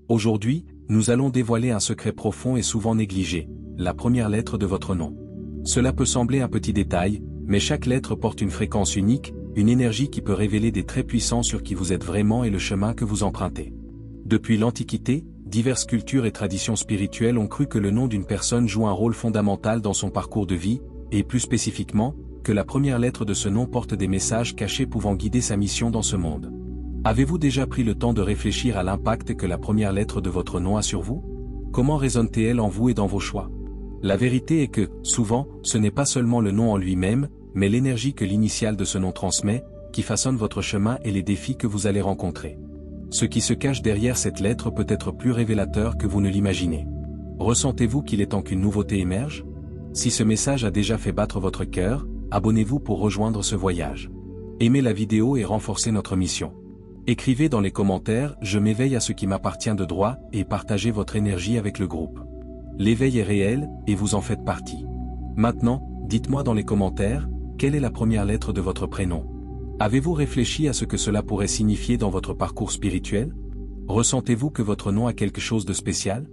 Aujourd'hui, nous allons dévoiler un secret profond et souvent négligé, la première lettre de votre nom. Cela peut sembler un petit détail, mais chaque lettre porte une fréquence unique, une énergie qui peut révéler des traits puissants sur qui vous êtes vraiment et le chemin que vous empruntez. Depuis l'Antiquité, diverses cultures et traditions spirituelles ont cru que le nom d'une personne joue un rôle fondamental dans son parcours de vie, et plus spécifiquement, que la première lettre de ce nom porte des messages cachés pouvant guider sa mission dans ce monde. Avez-vous déjà pris le temps de réfléchir à l'impact que la première lettre de votre nom a sur vous? Comment résonne-t-elle en vous et dans vos choix? La vérité est que, souvent, ce n'est pas seulement le nom en lui-même, mais l'énergie que l'initiale de ce nom transmet, qui façonne votre chemin et les défis que vous allez rencontrer. Ce qui se cache derrière cette lettre peut être plus révélateur que vous ne l'imaginez. Ressentez-vous qu'il est temps qu'une nouveauté émerge? Si ce message a déjà fait battre votre cœur, abonnez-vous pour rejoindre ce voyage. Aimez la vidéo et renforcez notre mission. Écrivez dans les commentaires « Je m'éveille à ce qui m'appartient de droit » et partagez votre énergie avec le groupe. L'éveil est réel, et vous en faites partie. Maintenant, dites-moi dans les commentaires, quelle est la première lettre de votre prénom? Avez-vous réfléchi à ce que cela pourrait signifier dans votre parcours spirituel? Ressentez-vous que votre nom a quelque chose de spécial?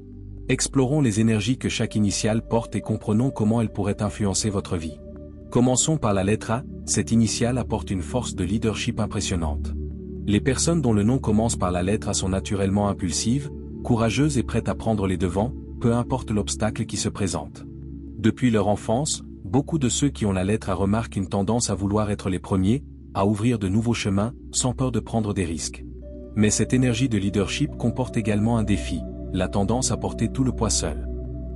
Explorons les énergies que chaque initiale porte et comprenons comment elles pourraient influencer votre vie. Commençons par la lettre A, cette initiale apporte une force de leadership impressionnante. Les personnes dont le nom commence par la lettre A sont naturellement impulsives, courageuses et prêtes à prendre les devants, peu importe l'obstacle qui se présente. Depuis leur enfance, beaucoup de ceux qui ont la lettre A remarquent une tendance à vouloir être les premiers, à ouvrir de nouveaux chemins, sans peur de prendre des risques. Mais cette énergie de leadership comporte également un défi, la tendance à porter tout le poids seul.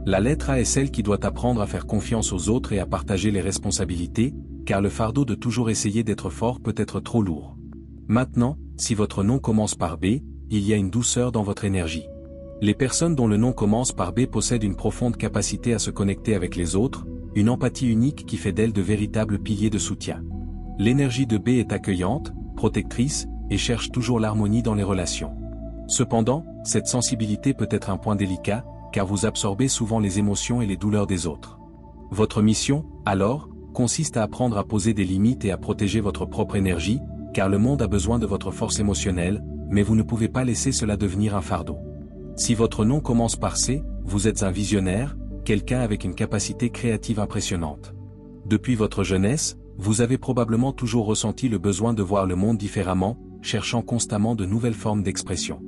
La lettre A est celle qui doit apprendre à faire confiance aux autres et à partager les responsabilités, car le fardeau de toujours essayer d'être fort peut être trop lourd. Maintenant, si votre nom commence par B, il y a une douceur dans votre énergie. Les personnes dont le nom commence par B possèdent une profonde capacité à se connecter avec les autres, une empathie unique qui fait d'elles de véritables piliers de soutien. L'énergie de B est accueillante, protectrice, et cherche toujours l'harmonie dans les relations. Cependant, cette sensibilité peut être un point délicat, car vous absorbez souvent les émotions et les douleurs des autres. Votre mission, alors, consiste à apprendre à poser des limites et à protéger votre propre énergie, car le monde a besoin de votre force émotionnelle, mais vous ne pouvez pas laisser cela devenir un fardeau. Si votre nom commence par C, vous êtes un visionnaire, quelqu'un avec une capacité créative impressionnante. Depuis votre jeunesse, vous avez probablement toujours ressenti le besoin de voir le monde différemment, cherchant constamment de nouvelles formes d'expression.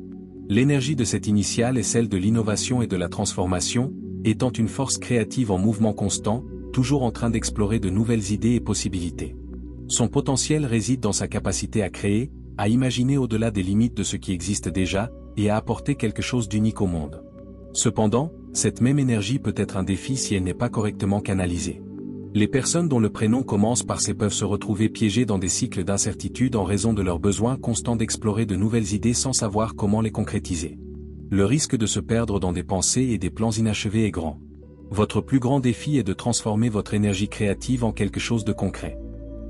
L'énergie de cette initiale est celle de l'innovation et de la transformation, étant une force créative en mouvement constant, toujours en train d'explorer de nouvelles idées et possibilités. Son potentiel réside dans sa capacité à créer, à imaginer au-delà des limites de ce qui existe déjà, et à apporter quelque chose d'unique au monde. Cependant, cette même énergie peut être un défi si elle n'est pas correctement canalisée. Les personnes dont le prénom commence par C peuvent se retrouver piégées dans des cycles d'incertitude en raison de leur besoin constant d'explorer de nouvelles idées sans savoir comment les concrétiser. Le risque de se perdre dans des pensées et des plans inachevés est grand. Votre plus grand défi est de transformer votre énergie créative en quelque chose de concret.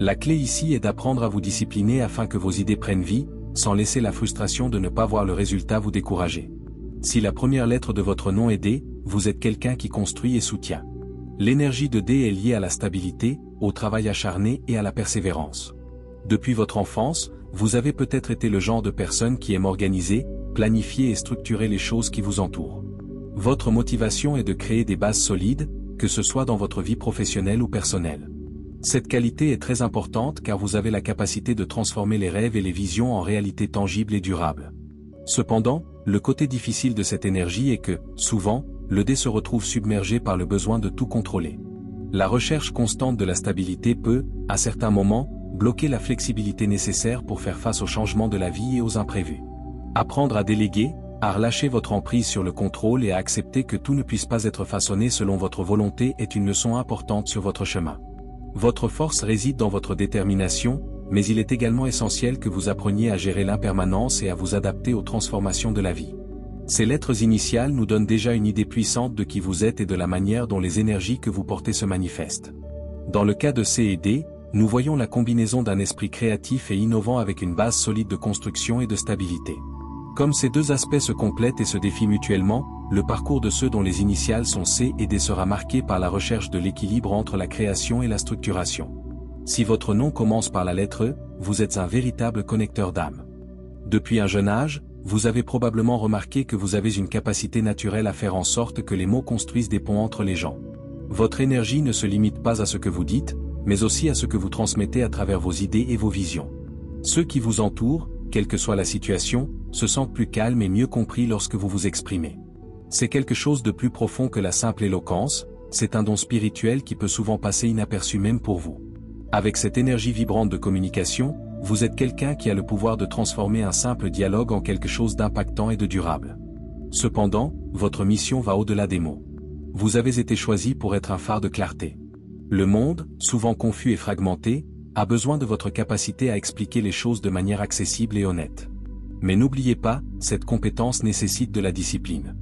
La clé ici est d'apprendre à vous discipliner afin que vos idées prennent vie, sans laisser la frustration de ne pas voir le résultat vous décourager. Si la première lettre de votre nom est D, vous êtes quelqu'un qui construit et soutient. L'énergie de D est liée à la stabilité, au travail acharné et à la persévérance. Depuis votre enfance, vous avez peut-être été le genre de personne qui aime organiser, planifier et structurer les choses qui vous entourent. Votre motivation est de créer des bases solides, que ce soit dans votre vie professionnelle ou personnelle. Cette qualité est très importante car vous avez la capacité de transformer les rêves et les visions en réalité tangibles et durables. Cependant, le côté difficile de cette énergie est que, souvent, le dé se retrouve submergé par le besoin de tout contrôler. La recherche constante de la stabilité peut, à certains moments, bloquer la flexibilité nécessaire pour faire face aux changements de la vie et aux imprévus. Apprendre à déléguer, à relâcher votre emprise sur le contrôle et à accepter que tout ne puisse pas être façonné selon votre volonté est une leçon importante sur votre chemin. Votre force réside dans votre détermination, mais il est également essentiel que vous appreniez à gérer l'impermanence et à vous adapter aux transformations de la vie. Ces lettres initiales nous donnent déjà une idée puissante de qui vous êtes et de la manière dont les énergies que vous portez se manifestent. Dans le cas de C et D, nous voyons la combinaison d'un esprit créatif et innovant avec une base solide de construction et de stabilité. Comme ces deux aspects se complètent et se défient mutuellement, le parcours de ceux dont les initiales sont C et D sera marqué par la recherche de l'équilibre entre la création et la structuration. Si votre nom commence par la lettre E, vous êtes un véritable connecteur d'âme. Depuis un jeune âge, vous avez probablement remarqué que vous avez une capacité naturelle à faire en sorte que les mots construisent des ponts entre les gens. Votre énergie ne se limite pas à ce que vous dites, mais aussi à ce que vous transmettez à travers vos idées et vos visions. Ceux qui vous entourent, quelle que soit la situation, se sentent plus calmes et mieux compris lorsque vous vous exprimez. C'est quelque chose de plus profond que la simple éloquence, c'est un don spirituel qui peut souvent passer inaperçu même pour vous. Avec cette énergie vibrante de communication, vous êtes quelqu'un qui a le pouvoir de transformer un simple dialogue en quelque chose d'impactant et de durable. Cependant, votre mission va au-delà des mots. Vous avez été choisi pour être un phare de clarté. Le monde, souvent confus et fragmenté, a besoin de votre capacité à expliquer les choses de manière accessible et honnête. Mais n'oubliez pas, cette compétence nécessite de la discipline.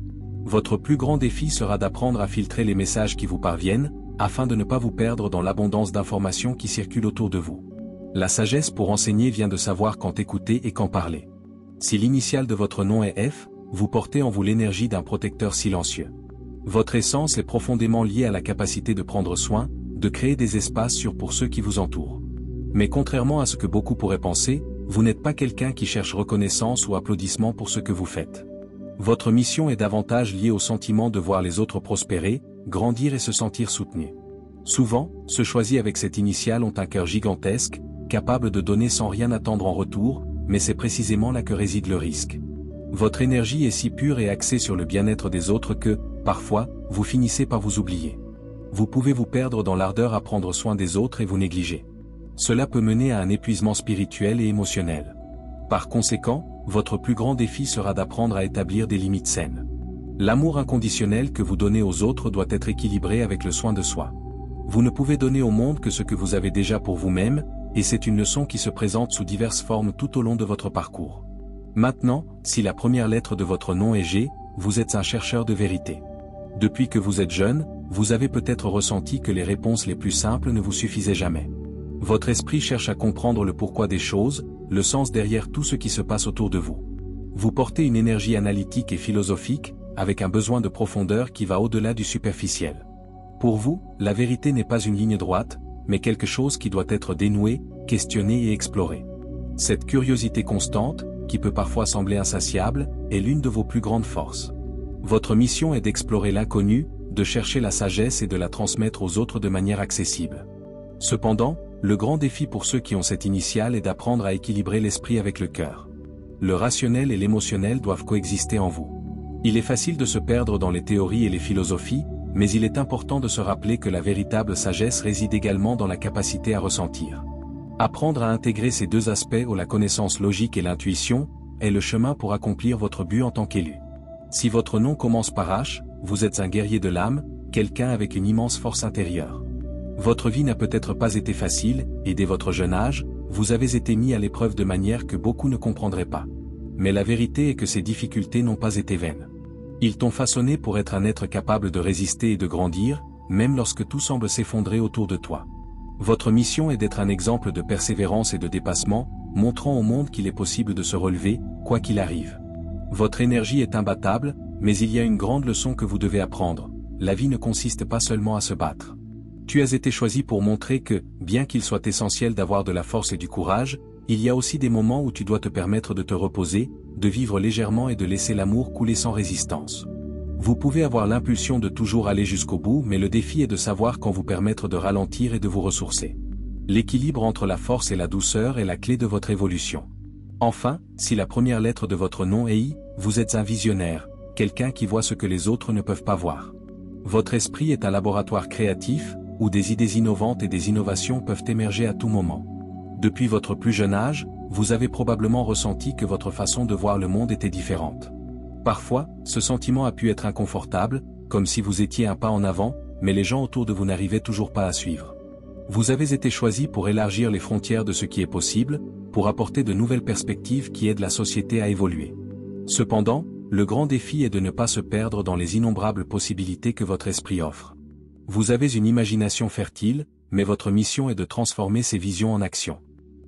Votre plus grand défi sera d'apprendre à filtrer les messages qui vous parviennent, afin de ne pas vous perdre dans l'abondance d'informations qui circulent autour de vous. La sagesse pour enseigner vient de savoir quand écouter et quand parler. Si l'initiale de votre nom est F, vous portez en vous l'énergie d'un protecteur silencieux. Votre essence est profondément liée à la capacité de prendre soin, de créer des espaces sûrs pour ceux qui vous entourent. Mais contrairement à ce que beaucoup pourraient penser, vous n'êtes pas quelqu'un qui cherche reconnaissance ou applaudissements pour ce que vous faites. Votre mission est davantage liée au sentiment de voir les autres prospérer, grandir et se sentir soutenus. Souvent, ceux choisis avec cette initiale ont un cœur gigantesque, capable de donner sans rien attendre en retour, mais c'est précisément là que réside le risque. Votre énergie est si pure et axée sur le bien-être des autres que, parfois, vous finissez par vous oublier. Vous pouvez vous perdre dans l'ardeur à prendre soin des autres et vous négliger. Cela peut mener à un épuisement spirituel et émotionnel. Par conséquent, votre plus grand défi sera d'apprendre à établir des limites saines. L'amour inconditionnel que vous donnez aux autres doit être équilibré avec le soin de soi. Vous ne pouvez donner au monde que ce que vous avez déjà pour vous-même, et c'est une leçon qui se présente sous diverses formes tout au long de votre parcours. Maintenant, si la première lettre de votre nom est G, vous êtes un chercheur de vérité. Depuis que vous êtes jeune, vous avez peut-être ressenti que les réponses les plus simples ne vous suffisaient jamais. Votre esprit cherche à comprendre le pourquoi des choses, le sens derrière tout ce qui se passe autour de vous. Vous portez une énergie analytique et philosophique, avec un besoin de profondeur qui va au-delà du superficiel. Pour vous, la vérité n'est pas une ligne droite, mais quelque chose qui doit être dénoué, questionné et exploré. Cette curiosité constante, qui peut parfois sembler insatiable, est l'une de vos plus grandes forces. Votre mission est d'explorer l'inconnu, de chercher la sagesse et de la transmettre aux autres de manière accessible. Cependant, le grand défi pour ceux qui ont cette initiale est d'apprendre à équilibrer l'esprit avec le cœur. Le rationnel et l'émotionnel doivent coexister en vous. Il est facile de se perdre dans les théories et les philosophies, mais il est important de se rappeler que la véritable sagesse réside également dans la capacité à ressentir. Apprendre à intégrer ces deux aspects où la connaissance logique et l'intuition est le chemin pour accomplir votre but en tant qu'élu. Si votre nom commence par H, vous êtes un guerrier de l'âme, quelqu'un avec une immense force intérieure. Votre vie n'a peut-être pas été facile, et dès votre jeune âge, vous avez été mis à l'épreuve de manière que beaucoup ne comprendraient pas. Mais la vérité est que ces difficultés n'ont pas été vaines. Ils t'ont façonné pour être un être capable de résister et de grandir, même lorsque tout semble s'effondrer autour de toi. Votre mission est d'être un exemple de persévérance et de dépassement, montrant au monde qu'il est possible de se relever, quoi qu'il arrive. Votre énergie est imbattable, mais il y a une grande leçon que vous devez apprendre. La vie ne consiste pas seulement à se battre. Tu as été choisi pour montrer que, bien qu'il soit essentiel d'avoir de la force et du courage, il y a aussi des moments où tu dois te permettre de te reposer, de vivre légèrement et de laisser l'amour couler sans résistance. Vous pouvez avoir l'impulsion de toujours aller jusqu'au bout, mais le défi est de savoir quand vous permettre de ralentir et de vous ressourcer. L'équilibre entre la force et la douceur est la clé de votre évolution. Enfin, si la première lettre de votre nom est I, vous êtes un visionnaire, quelqu'un qui voit ce que les autres ne peuvent pas voir. Votre esprit est un laboratoire créatif, où des idées innovantes et des innovations peuvent émerger à tout moment. Depuis votre plus jeune âge, vous avez probablement ressenti que votre façon de voir le monde était différente. Parfois, ce sentiment a pu être inconfortable, comme si vous étiez un pas en avant, mais les gens autour de vous n'arrivaient toujours pas à suivre. Vous avez été choisi pour élargir les frontières de ce qui est possible, pour apporter de nouvelles perspectives qui aident la société à évoluer. Cependant, le grand défi est de ne pas se perdre dans les innombrables possibilités que votre esprit offre. Vous avez une imagination fertile, mais votre mission est de transformer ces visions en action.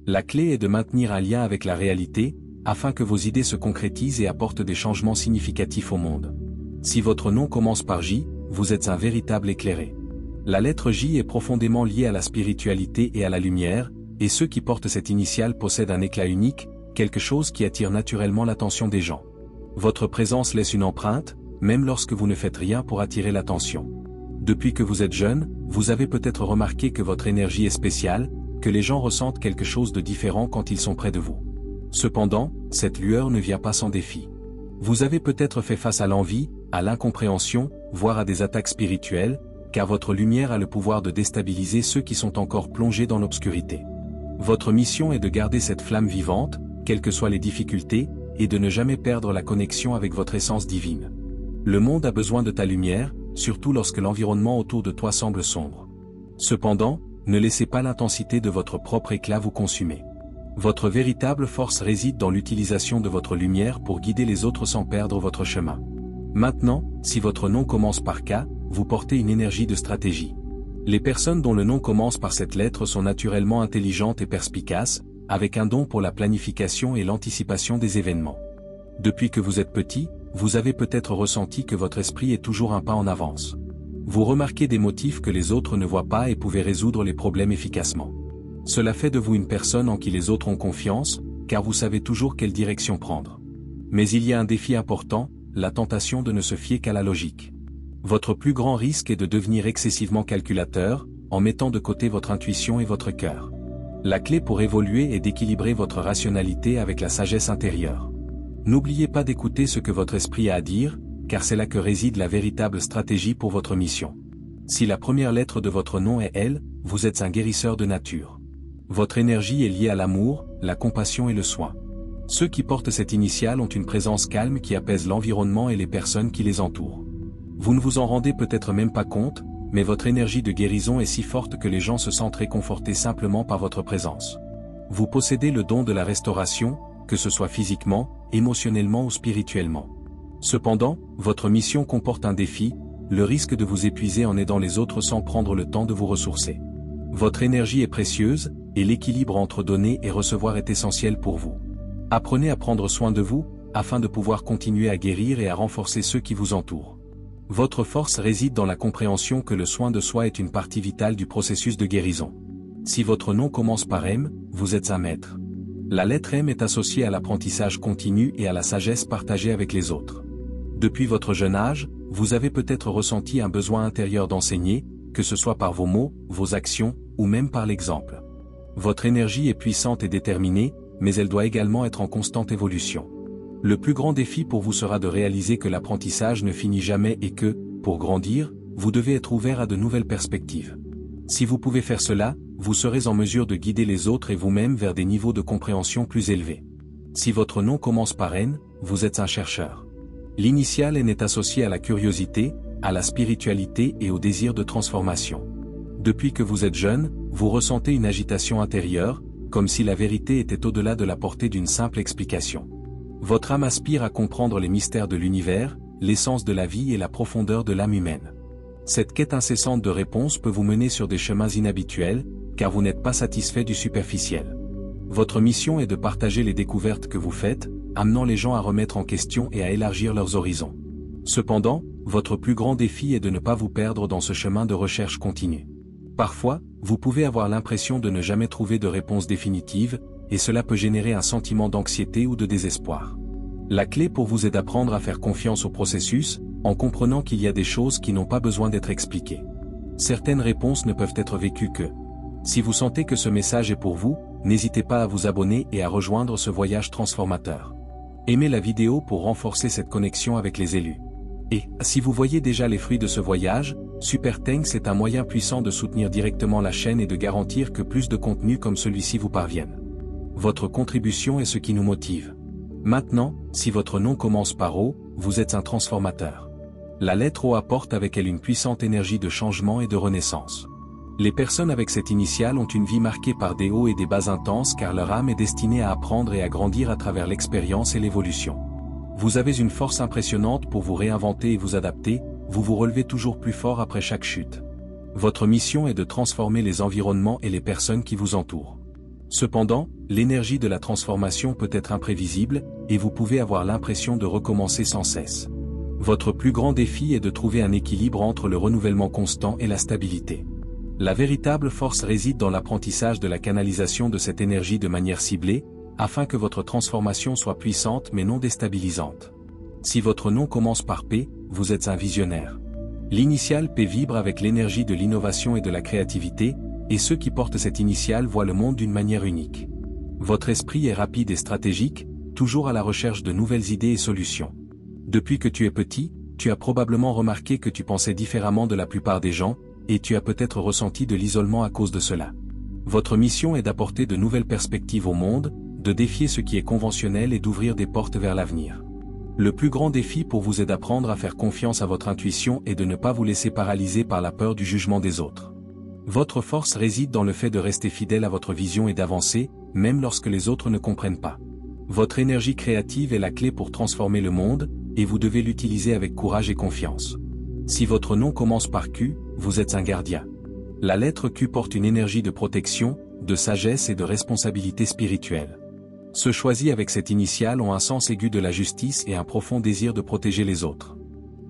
La clé est de maintenir un lien avec la réalité, afin que vos idées se concrétisent et apportent des changements significatifs au monde. Si votre nom commence par J, vous êtes un véritable éclairé. La lettre J est profondément liée à la spiritualité et à la lumière, et ceux qui portent cette initiale possèdent un éclat unique, quelque chose qui attire naturellement l'attention des gens. Votre présence laisse une empreinte, même lorsque vous ne faites rien pour attirer l'attention. Depuis que vous êtes jeune, vous avez peut-être remarqué que votre énergie est spéciale, que les gens ressentent quelque chose de différent quand ils sont près de vous. Cependant, cette lueur ne vient pas sans défi. Vous avez peut-être fait face à l'envie, à l'incompréhension, voire à des attaques spirituelles, car votre lumière a le pouvoir de déstabiliser ceux qui sont encore plongés dans l'obscurité. Votre mission est de garder cette flamme vivante, quelles que soient les difficultés, et de ne jamais perdre la connexion avec votre essence divine. Le monde a besoin de ta lumière, surtout lorsque l'environnement autour de toi semble sombre. Cependant, ne laissez pas l'intensité de votre propre éclat vous consumer. Votre véritable force réside dans l'utilisation de votre lumière pour guider les autres sans perdre votre chemin. Maintenant, si votre nom commence par K, vous portez une énergie de stratégie. Les personnes dont le nom commence par cette lettre sont naturellement intelligentes et perspicaces, avec un don pour la planification et l'anticipation des événements. Depuis que vous êtes petit, vous avez peut-être ressenti que votre esprit est toujours un pas en avance. Vous remarquez des motifs que les autres ne voient pas et pouvez résoudre les problèmes efficacement. Cela fait de vous une personne en qui les autres ont confiance, car vous savez toujours quelle direction prendre. Mais il y a un défi important, la tentation de ne se fier qu'à la logique. Votre plus grand risque est de devenir excessivement calculateur, en mettant de côté votre intuition et votre cœur. La clé pour évoluer est d'équilibrer votre rationalité avec la sagesse intérieure. N'oubliez pas d'écouter ce que votre esprit a à dire, car c'est là que réside la véritable stratégie pour votre mission. Si la première lettre de votre nom est L, vous êtes un guérisseur de nature. Votre énergie est liée à l'amour, la compassion et le soin. Ceux qui portent cette initiale ont une présence calme qui apaise l'environnement et les personnes qui les entourent. Vous ne vous en rendez peut-être même pas compte, mais votre énergie de guérison est si forte que les gens se sentent réconfortés simplement par votre présence. Vous possédez le don de la restauration, que ce soit physiquement, émotionnellement ou spirituellement. Cependant, votre mission comporte un défi, le risque de vous épuiser en aidant les autres sans prendre le temps de vous ressourcer. Votre énergie est précieuse, et l'équilibre entre donner et recevoir est essentiel pour vous. Apprenez à prendre soin de vous, afin de pouvoir continuer à guérir et à renforcer ceux qui vous entourent. Votre force réside dans la compréhension que le soin de soi est une partie vitale du processus de guérison. Si votre nom commence par M, vous êtes un maître. La lettre M est associée à l'apprentissage continu et à la sagesse partagée avec les autres. Depuis votre jeune âge, vous avez peut-être ressenti un besoin intérieur d'enseigner, que ce soit par vos mots, vos actions, ou même par l'exemple. Votre énergie est puissante et déterminée, mais elle doit également être en constante évolution. Le plus grand défi pour vous sera de réaliser que l'apprentissage ne finit jamais et que, pour grandir, vous devez être ouvert à de nouvelles perspectives. Si vous pouvez faire cela, vous serez en mesure de guider les autres et vous-même vers des niveaux de compréhension plus élevés. Si votre nom commence par N, vous êtes un chercheur. L'initiale N est associée à la curiosité, à la spiritualité et au désir de transformation. Depuis que vous êtes jeune, vous ressentez une agitation intérieure, comme si la vérité était au-delà de la portée d'une simple explication. Votre âme aspire à comprendre les mystères de l'univers, l'essence de la vie et la profondeur de l'âme humaine. Cette quête incessante de réponses peut vous mener sur des chemins inhabituels, car vous n'êtes pas satisfait du superficiel. Votre mission est de partager les découvertes que vous faites, amenant les gens à remettre en question et à élargir leurs horizons. Cependant, votre plus grand défi est de ne pas vous perdre dans ce chemin de recherche continue. Parfois, vous pouvez avoir l'impression de ne jamais trouver de réponse définitive, et cela peut générer un sentiment d'anxiété ou de désespoir. La clé pour vous est d'apprendre à faire confiance au processus, en comprenant qu'il y a des choses qui n'ont pas besoin d'être expliquées. Certaines réponses ne peuvent être vécues que. Si vous sentez que ce message est pour vous, n'hésitez pas à vous abonner et à rejoindre ce voyage transformateur. Aimez la vidéo pour renforcer cette connexion avec les élus. Et, si vous voyez déjà les fruits de ce voyage, Super Thanks est un moyen puissant de soutenir directement la chaîne et de garantir que plus de contenus comme celui-ci vous parviennent. Votre contribution est ce qui nous motive. Maintenant, si votre nom commence par O, vous êtes un transformateur. La lettre O apporte avec elle une puissante énergie de changement et de renaissance. Les personnes avec cette initiale ont une vie marquée par des hauts et des bas intenses car leur âme est destinée à apprendre et à grandir à travers l'expérience et l'évolution. Vous avez une force impressionnante pour vous réinventer et vous adapter, vous vous relevez toujours plus fort après chaque chute. Votre mission est de transformer les environnements et les personnes qui vous entourent. Cependant, l'énergie de la transformation peut être imprévisible, et vous pouvez avoir l'impression de recommencer sans cesse. Votre plus grand défi est de trouver un équilibre entre le renouvellement constant et la stabilité. La véritable force réside dans l'apprentissage de la canalisation de cette énergie de manière ciblée, afin que votre transformation soit puissante mais non déstabilisante. Si votre nom commence par P, vous êtes un visionnaire. L'initiale P vibre avec l'énergie de l'innovation et de la créativité, et ceux qui portent cette initiale voient le monde d'une manière unique. Votre esprit est rapide et stratégique, toujours à la recherche de nouvelles idées et solutions. Depuis que tu es petit, tu as probablement remarqué que tu pensais différemment de la plupart des gens, et tu as peut-être ressenti de l'isolement à cause de cela. Votre mission est d'apporter de nouvelles perspectives au monde, de défier ce qui est conventionnel et d'ouvrir des portes vers l'avenir. Le plus grand défi pour vous est d'apprendre à faire confiance à votre intuition et de ne pas vous laisser paralyser par la peur du jugement des autres. Votre force réside dans le fait de rester fidèle à votre vision et d'avancer, même lorsque les autres ne comprennent pas. Votre énergie créative est la clé pour transformer le monde, et vous devez l'utiliser avec courage et confiance. Si votre nom commence par Q, vous êtes un gardien. La lettre Q porte une énergie de protection, de sagesse et de responsabilité spirituelle. Ceux choisis avec cette initiale ont un sens aigu de la justice et un profond désir de protéger les autres.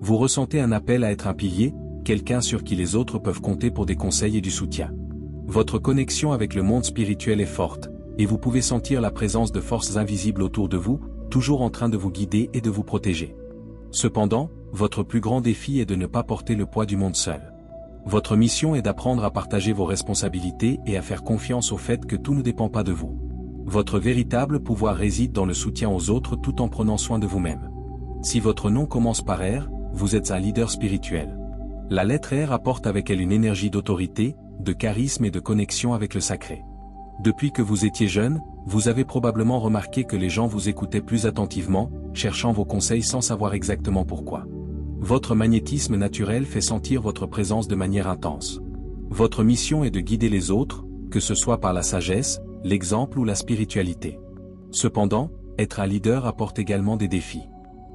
Vous ressentez un appel à être un pilier, quelqu'un sur qui les autres peuvent compter pour des conseils et du soutien. Votre connexion avec le monde spirituel est forte, et vous pouvez sentir la présence de forces invisibles autour de vous, toujours en train de vous guider et de vous protéger. Cependant, votre plus grand défi est de ne pas porter le poids du monde seul. Votre mission est d'apprendre à partager vos responsabilités et à faire confiance au fait que tout ne dépend pas de vous. Votre véritable pouvoir réside dans le soutien aux autres tout en prenant soin de vous-même. Si votre nom commence par R, vous êtes un leader spirituel. La lettre R apporte avec elle une énergie d'autorité, de charisme et de connexion avec le sacré. Depuis que vous étiez jeune, vous avez probablement remarqué que les gens vous écoutaient plus attentivement, cherchant vos conseils sans savoir exactement pourquoi. Votre magnétisme naturel fait sentir votre présence de manière intense. Votre mission est de guider les autres, que ce soit par la sagesse, l'exemple ou la spiritualité. Cependant, être un leader apporte également des défis.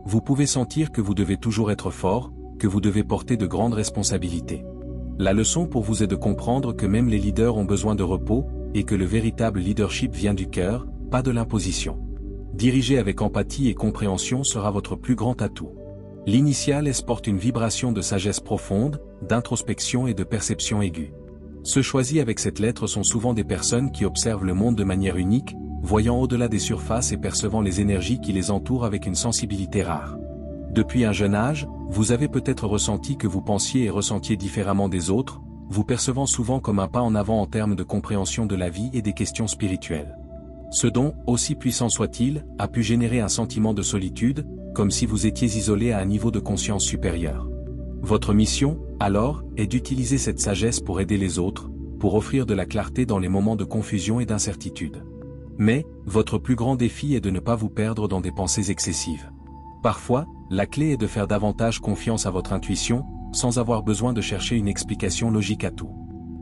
Vous pouvez sentir que vous devez toujours être fort, que vous devez porter de grandes responsabilités. La leçon pour vous est de comprendre que même les leaders ont besoin de repos, et que le véritable leadership vient du cœur, pas de l'imposition. Diriger avec empathie et compréhension sera votre plus grand atout. L'initiale S porte une vibration de sagesse profonde, d'introspection et de perception aiguë. Ceux choisis avec cette lettre sont souvent des personnes qui observent le monde de manière unique, voyant au-delà des surfaces et percevant les énergies qui les entourent avec une sensibilité rare. Depuis un jeune âge, vous avez peut-être ressenti que vous pensiez et ressentiez différemment des autres, vous percevant souvent comme un pas en avant en termes de compréhension de la vie et des questions spirituelles. Ce don, aussi puissant soit-il, a pu générer un sentiment de solitude, comme si vous étiez isolé à un niveau de conscience supérieur. Votre mission, alors, est d'utiliser cette sagesse pour aider les autres, pour offrir de la clarté dans les moments de confusion et d'incertitude. Mais, votre plus grand défi est de ne pas vous perdre dans des pensées excessives. Parfois, la clé est de faire davantage confiance à votre intuition, sans avoir besoin de chercher une explication logique à tout.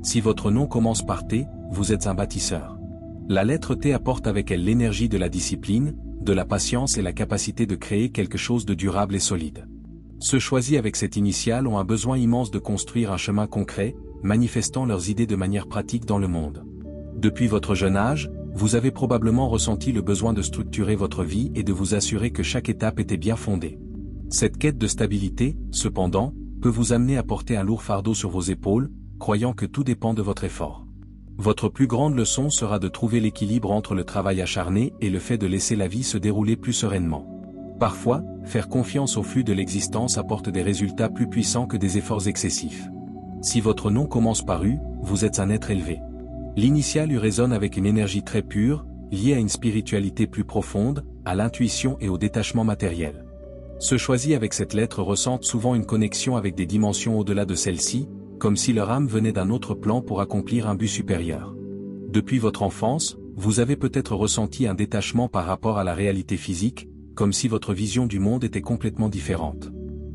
Si votre nom commence par T, vous êtes un bâtisseur. La lettre T apporte avec elle l'énergie de la discipline, de la patience et la capacité de créer quelque chose de durable et solide. Ceux choisis avec cette initiale ont un besoin immense de construire un chemin concret, manifestant leurs idées de manière pratique dans le monde. Depuis votre jeune âge, vous avez probablement ressenti le besoin de structurer votre vie et de vous assurer que chaque étape était bien fondée. Cette quête de stabilité, cependant, peut vous amener à porter un lourd fardeau sur vos épaules, croyant que tout dépend de votre effort. Votre plus grande leçon sera de trouver l'équilibre entre le travail acharné et le fait de laisser la vie se dérouler plus sereinement. Parfois, faire confiance au flux de l'existence apporte des résultats plus puissants que des efforts excessifs. Si votre nom commence par U, vous êtes un être élevé. L'initiale U résonne avec une énergie très pure, liée à une spiritualité plus profonde, à l'intuition et au détachement matériel. Ceux choisis avec cette lettre ressentent souvent une connexion avec des dimensions au-delà de celle-ci, comme si leur âme venait d'un autre plan pour accomplir un but supérieur. Depuis votre enfance, vous avez peut-être ressenti un détachement par rapport à la réalité physique, comme si votre vision du monde était complètement différente.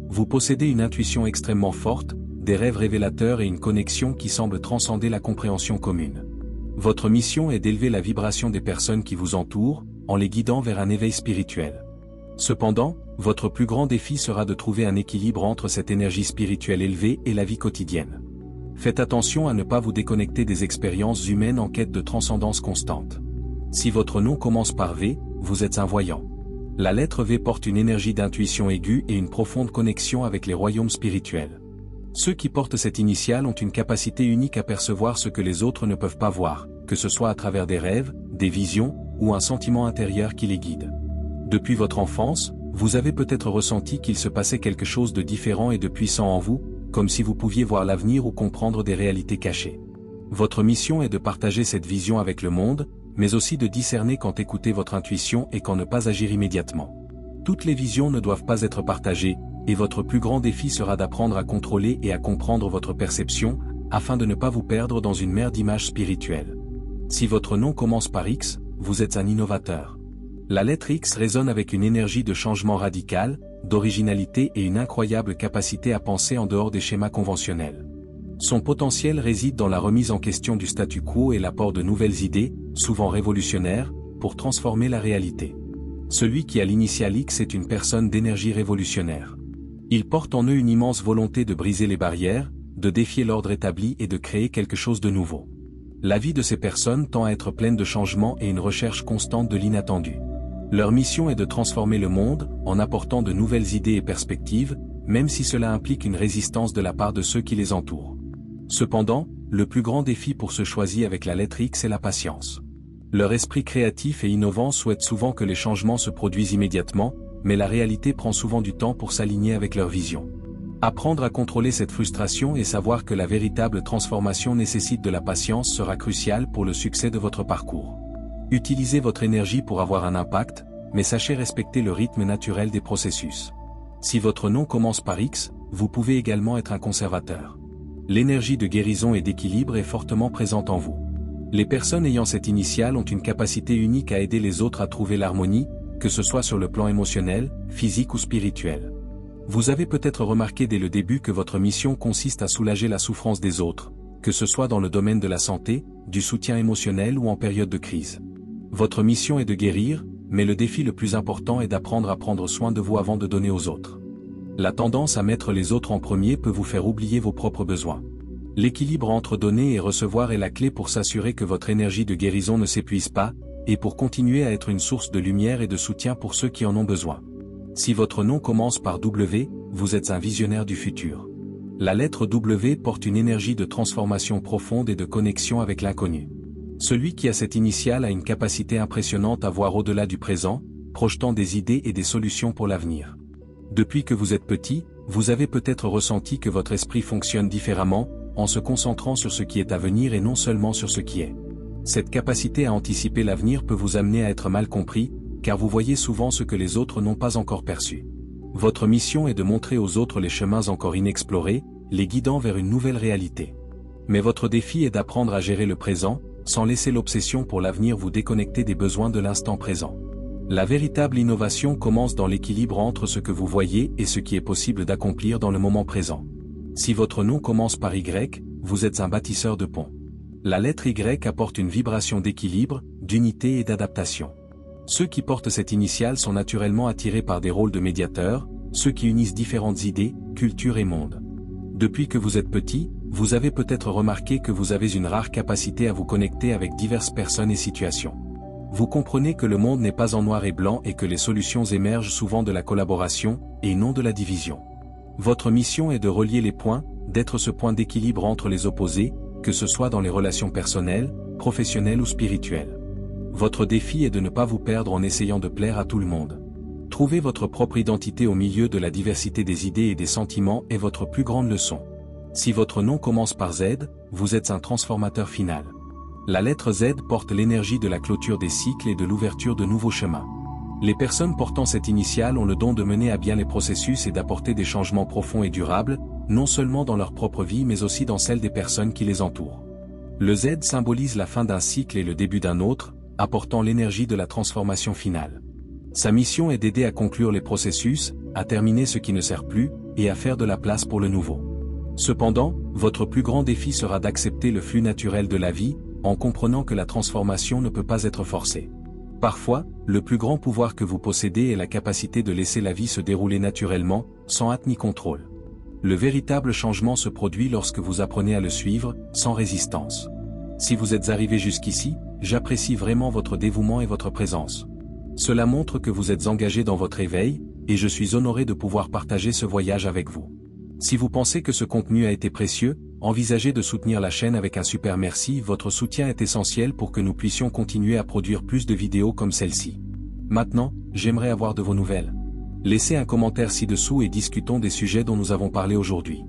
Vous possédez une intuition extrêmement forte, des rêves révélateurs et une connexion qui semble transcender la compréhension commune. Votre mission est d'élever la vibration des personnes qui vous entourent, en les guidant vers un éveil spirituel. Cependant, votre plus grand défi sera de trouver un équilibre entre cette énergie spirituelle élevée et la vie quotidienne. Faites attention à ne pas vous déconnecter des expériences humaines en quête de transcendance constante. Si votre nom commence par V, vous êtes un voyant. La lettre V porte une énergie d'intuition aiguë et une profonde connexion avec les royaumes spirituels. Ceux qui portent cette initiale ont une capacité unique à percevoir ce que les autres ne peuvent pas voir, que ce soit à travers des rêves, des visions, ou un sentiment intérieur qui les guide. Depuis votre enfance, vous avez peut-être ressenti qu'il se passait quelque chose de différent et de puissant en vous, comme si vous pouviez voir l'avenir ou comprendre des réalités cachées. Votre mission est de partager cette vision avec le monde, mais aussi de discerner quand écouter votre intuition et quand ne pas agir immédiatement. Toutes les visions ne doivent pas être partagées, et votre plus grand défi sera d'apprendre à contrôler et à comprendre votre perception, afin de ne pas vous perdre dans une mer d'images spirituelles. Si votre nom commence par X, vous êtes un innovateur. La lettre X résonne avec une énergie de changement radical, d'originalité et une incroyable capacité à penser en dehors des schémas conventionnels. Son potentiel réside dans la remise en question du statu quo et l'apport de nouvelles idées, souvent révolutionnaires, pour transformer la réalité. Celui qui a l'initiale X est une personne d'énergie révolutionnaire. Ils portent en eux une immense volonté de briser les barrières, de défier l'ordre établi et de créer quelque chose de nouveau. La vie de ces personnes tend à être pleine de changements et une recherche constante de l'inattendu. Leur mission est de transformer le monde, en apportant de nouvelles idées et perspectives, même si cela implique une résistance de la part de ceux qui les entourent. Cependant, le plus grand défi pour se choisir avec la lettre X est la patience. Leur esprit créatif et innovant souhaite souvent que les changements se produisent immédiatement, mais la réalité prend souvent du temps pour s'aligner avec leur vision. Apprendre à contrôler cette frustration et savoir que la véritable transformation nécessite de la patience sera crucial pour le succès de votre parcours. Utilisez votre énergie pour avoir un impact, mais sachez respecter le rythme naturel des processus. Si votre nom commence par X, vous pouvez également être un conservateur. L'énergie de guérison et d'équilibre est fortement présente en vous. Les personnes ayant cette initiale ont une capacité unique à aider les autres à trouver l'harmonie, que ce soit sur le plan émotionnel, physique ou spirituel. Vous avez peut-être remarqué dès le début que votre mission consiste à soulager la souffrance des autres, que ce soit dans le domaine de la santé, du soutien émotionnel ou en période de crise. Votre mission est de guérir, mais le défi le plus important est d'apprendre à prendre soin de vous avant de donner aux autres. La tendance à mettre les autres en premier peut vous faire oublier vos propres besoins. L'équilibre entre donner et recevoir est la clé pour s'assurer que votre énergie de guérison ne s'épuise pas, et pour continuer à être une source de lumière et de soutien pour ceux qui en ont besoin. Si votre nom commence par W, vous êtes un visionnaire du futur. La lettre W porte une énergie de transformation profonde et de connexion avec l'inconnu. Celui qui a cette initiale a une capacité impressionnante à voir au-delà du présent, projetant des idées et des solutions pour l'avenir. Depuis que vous êtes petit, vous avez peut-être ressenti que votre esprit fonctionne différemment, en se concentrant sur ce qui est à venir et non seulement sur ce qui est. Cette capacité à anticiper l'avenir peut vous amener à être mal compris, car vous voyez souvent ce que les autres n'ont pas encore perçu. Votre mission est de montrer aux autres les chemins encore inexplorés, les guidant vers une nouvelle réalité. Mais votre défi est d'apprendre à gérer le présent, sans laisser l'obsession pour l'avenir vous déconnecter des besoins de l'instant présent. La véritable innovation commence dans l'équilibre entre ce que vous voyez et ce qui est possible d'accomplir dans le moment présent. Si votre nom commence par Y, vous êtes un bâtisseur de ponts. La lettre Y apporte une vibration d'équilibre, d'unité et d'adaptation. Ceux qui portent cette initiale sont naturellement attirés par des rôles de médiateurs, ceux qui unissent différentes idées, cultures et mondes. Depuis que vous êtes petit, vous avez peut-être remarqué que vous avez une rare capacité à vous connecter avec diverses personnes et situations. Vous comprenez que le monde n'est pas en noir et blanc et que les solutions émergent souvent de la collaboration, et non de la division. Votre mission est de relier les points, d'être ce point d'équilibre entre les opposés, que ce soit dans les relations personnelles, professionnelles ou spirituelles. Votre défi est de ne pas vous perdre en essayant de plaire à tout le monde. Trouver votre propre identité au milieu de la diversité des idées et des sentiments est votre plus grande leçon. Si votre nom commence par Z, vous êtes un transformateur final. La lettre Z porte l'énergie de la clôture des cycles et de l'ouverture de nouveaux chemins. Les personnes portant cette initiale ont le don de mener à bien les processus et d'apporter des changements profonds et durables, non seulement dans leur propre vie mais aussi dans celle des personnes qui les entourent. Le Z symbolise la fin d'un cycle et le début d'un autre, apportant l'énergie de la transformation finale. Sa mission est d'aider à conclure les processus, à terminer ce qui ne sert plus, et à faire de la place pour le nouveau. Cependant, votre plus grand défi sera d'accepter le flux naturel de la vie, en comprenant que la transformation ne peut pas être forcée. Parfois, le plus grand pouvoir que vous possédez est la capacité de laisser la vie se dérouler naturellement, sans hâte ni contrôle. Le véritable changement se produit lorsque vous apprenez à le suivre, sans résistance. Si vous êtes arrivé jusqu'ici, j'apprécie vraiment votre dévouement et votre présence. Cela montre que vous êtes engagé dans votre éveil, et je suis honoré de pouvoir partager ce voyage avec vous. Si vous pensez que ce contenu a été précieux, envisagez de soutenir la chaîne avec un super merci, votre soutien est essentiel pour que nous puissions continuer à produire plus de vidéos comme celle-ci. Maintenant, j'aimerais avoir de vos nouvelles. Laissez un commentaire ci-dessous et discutons des sujets dont nous avons parlé aujourd'hui.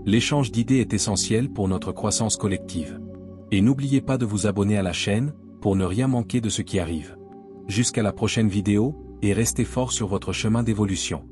L'échange d'idées est essentiel pour notre croissance collective. Et n'oubliez pas de vous abonner à la chaîne, pour ne rien manquer de ce qui arrive. Jusqu'à la prochaine vidéo, et restez fort sur votre chemin d'évolution.